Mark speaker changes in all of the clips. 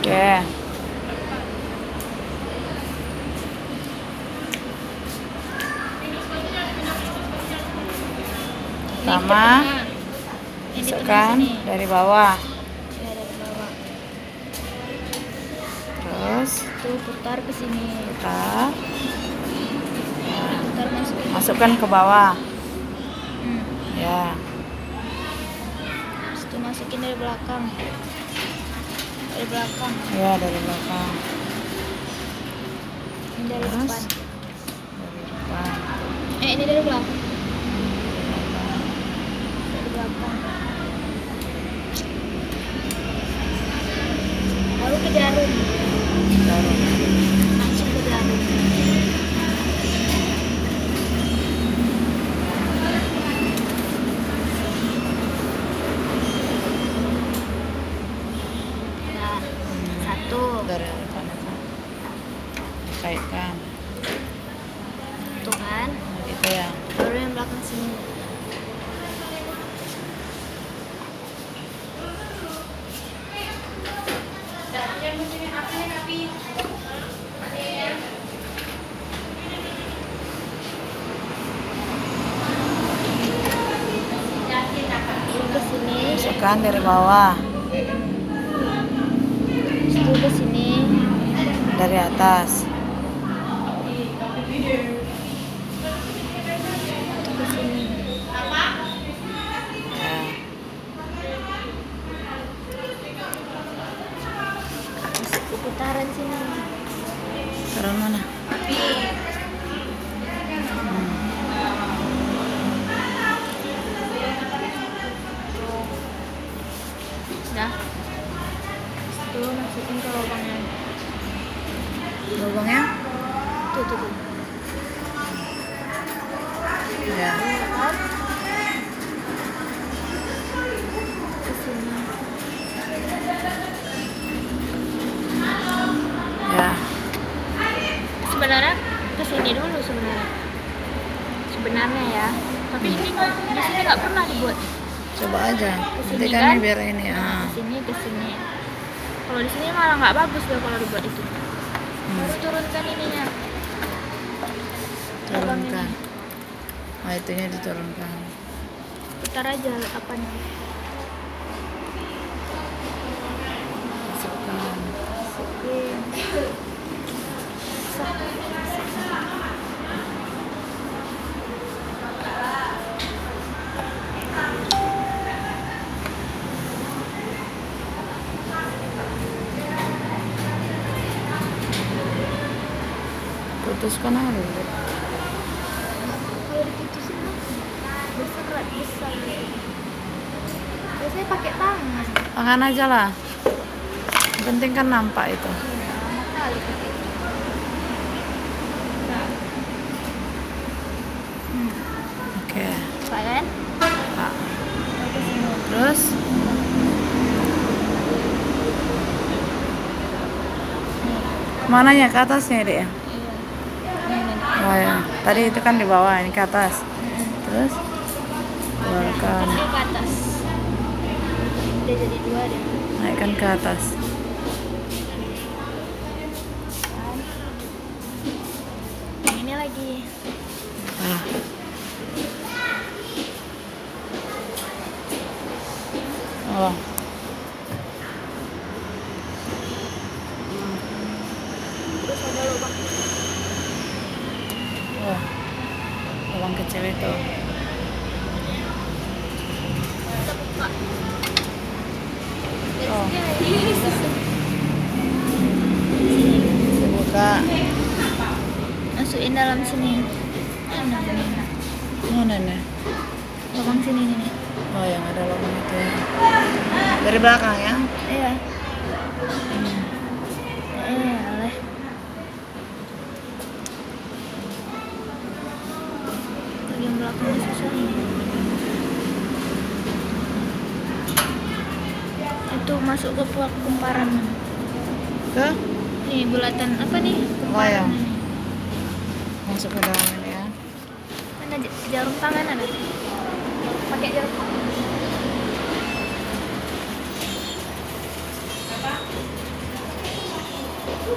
Speaker 1: Oke. Pertama, masukkan dari bawah.
Speaker 2: Ya, dari bawah.
Speaker 1: Terus
Speaker 2: Tuh putar ke sini.
Speaker 1: putar.
Speaker 2: Putar masukin.
Speaker 1: Masukkan ke bawah.
Speaker 2: Hmm.
Speaker 1: Ya.
Speaker 2: Terus itu masukin dari belakang. Dari belakang.
Speaker 1: Ya, dari belakang.
Speaker 2: Ini dari
Speaker 1: Terus
Speaker 2: depan.
Speaker 1: dari depan.
Speaker 2: Ini dari belakang. Dari belakang. Baru ke jarum.
Speaker 1: Jarum.
Speaker 2: Langsung ke jarum. Nah, satu.
Speaker 1: Dari depan itu. Kaitkan.
Speaker 2: Tuh kan.
Speaker 1: Gitu ya.
Speaker 2: Baru yang belakang sini. Ini ke sini.
Speaker 1: Masukkan dari bawah.
Speaker 2: Itu ke sini.
Speaker 1: Dari atas.
Speaker 2: Itu ke sini.
Speaker 1: Ya.
Speaker 2: Masuk ke putaran sini.
Speaker 1: Taruh mana?
Speaker 2: Dah. Itu masukin ke lubangnya.
Speaker 1: Lubangnya?
Speaker 2: Tuh.
Speaker 1: Ya.
Speaker 2: Ke sini.
Speaker 1: Ya.
Speaker 2: Sebenarnya ke sini dulu sebenarnya ya. Tapi ini kan di sini nggak pernah dibuat.
Speaker 1: Coba aja.
Speaker 2: Kesini
Speaker 1: Nanti kan
Speaker 2: kan?
Speaker 1: ini biar ini. Ah.
Speaker 2: Ke sini. Kalau di sini malah nggak bagus deh kalau dibuat itu. Baru turunkan ininya.
Speaker 1: Turunkan. Nah, itunya diturunkan.
Speaker 2: Putar aja apanya.
Speaker 1: Masukkan.
Speaker 2: Masukin.
Speaker 1: Putuskan aja dulu.
Speaker 2: Kalau diputusin besar. Biasanya pakai tangan.
Speaker 1: Tangan aja lah. Yang penting kan nampak itu.
Speaker 2: Lama kali pakai.
Speaker 1: Oke.
Speaker 2: Pak kan?
Speaker 1: Pak.
Speaker 2: Ke sini.
Speaker 1: Terus mananya ke atasnya deh ya?
Speaker 2: Iya. Ini.
Speaker 1: Oh ya. Tadi itu kan di bawah, ini ke atas. Terus keluarkan.
Speaker 2: Ini ke atas. Udah jadi 2 deh.
Speaker 1: Naikkan ke atas.
Speaker 2: Yang ini lagi.
Speaker 1: Ah. Oh.
Speaker 2: Terus ada lubang.
Speaker 1: Oh. Lubang kecil itu.
Speaker 2: Kita buka. Dari
Speaker 1: Oh.
Speaker 2: sini.
Speaker 1: Dibuka.
Speaker 2: Masukin dalam sini.
Speaker 1: Mana nih?
Speaker 2: Lubang sini nih.
Speaker 1: Oh, yang ada lubang itu ya. Dari belakang ya?
Speaker 2: Iya. Aleh. Bagian belakangnya susah nih. Itu masuk ke kumparan.
Speaker 1: Ke?
Speaker 2: Nih bulatan apa nih?
Speaker 1: Oh ya.
Speaker 2: Kumparan ini.
Speaker 1: Masuk ke dalam ini ya.
Speaker 2: Mana jarum tangan ada? Pakai jarum tangan. Kan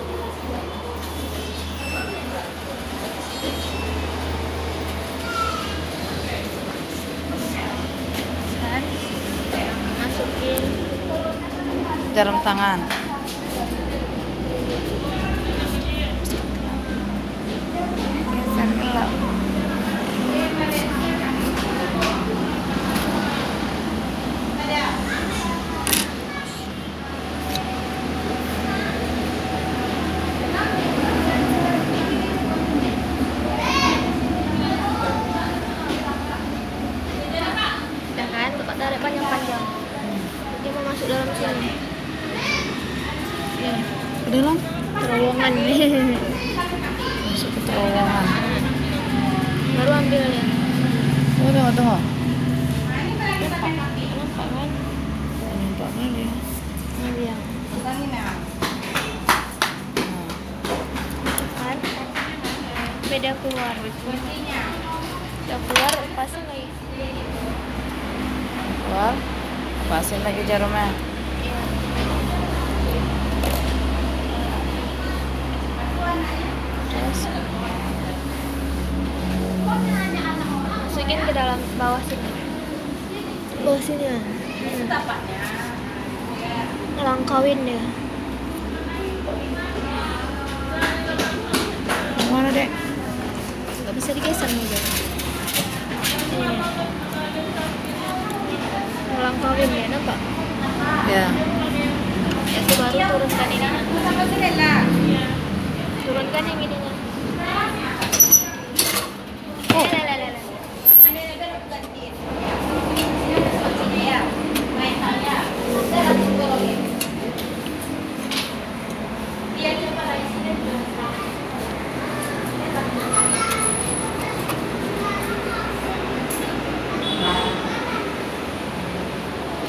Speaker 2: masukin
Speaker 1: Jarum tangan. Geser gelap.
Speaker 2: udah kan, tukar tarik panjang-panjang. Dia mau masuk dalam sini.
Speaker 1: Ke dalam.
Speaker 2: Terowongan nih.
Speaker 1: Masuk ke terowongan.
Speaker 2: Baru ambilnya.
Speaker 1: Oh, tunggu.
Speaker 2: Nampak kan?
Speaker 1: Nampak kali ya.
Speaker 2: Ini dia. Kan? Beda keluar. Udah keluar, lepasin lagi.
Speaker 1: Keluar. Lepasin lagi jarumnya.
Speaker 2: Iya.
Speaker 1: Terus.
Speaker 2: Masukin ke dalam bawah sini. Bawah sini ya. Ngelangkawin dia.
Speaker 1: Mana, Dek?
Speaker 2: Gak bisa digeser nih dia. Ini. Ngelangkawin dia, nampak?
Speaker 1: Ya.
Speaker 2: Itu baru turunkan ini. Turunkan yang ininya.
Speaker 1: Oh.
Speaker 2: Lelelelele.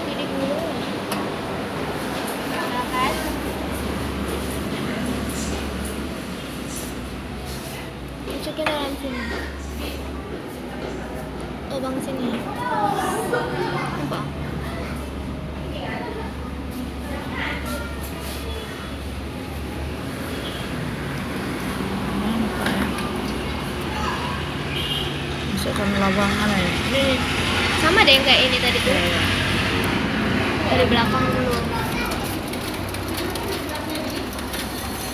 Speaker 2: Jadi dulu. Nah, kan? Masukin dalam sini. Lubang sini. Nampak?
Speaker 1: Nampak ya. Masukkan lubang mana ya?
Speaker 2: Ini sama deh yang kayak ini tadi tuh. Dari belakang dulu.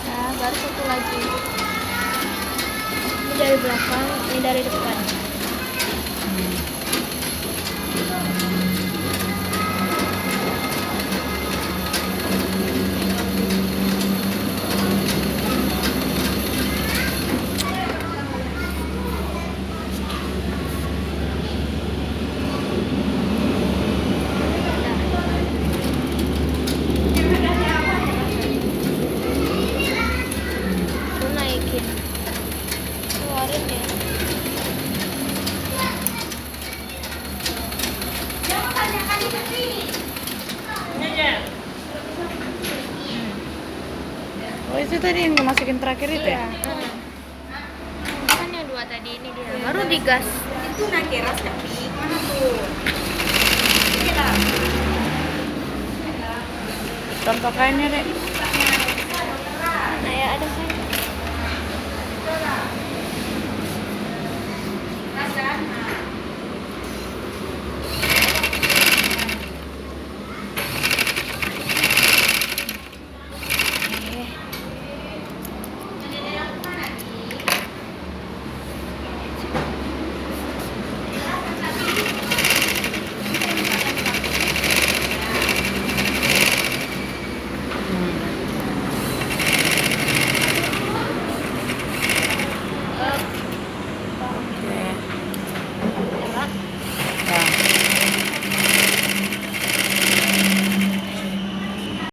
Speaker 2: Nah, baru satu lagi. Ini dari belakang, ini dari depan. Lu naikin. Keluarin ya.
Speaker 1: Oh, itu tadi yang dimasukin terakhir itu ya?
Speaker 2: Kan yang dua tadi ini dia. Baru digas.
Speaker 3: Itu nakeras tapi mana tuh?
Speaker 1: Contoh kainnya, Dek.
Speaker 2: Nah ya ada kan.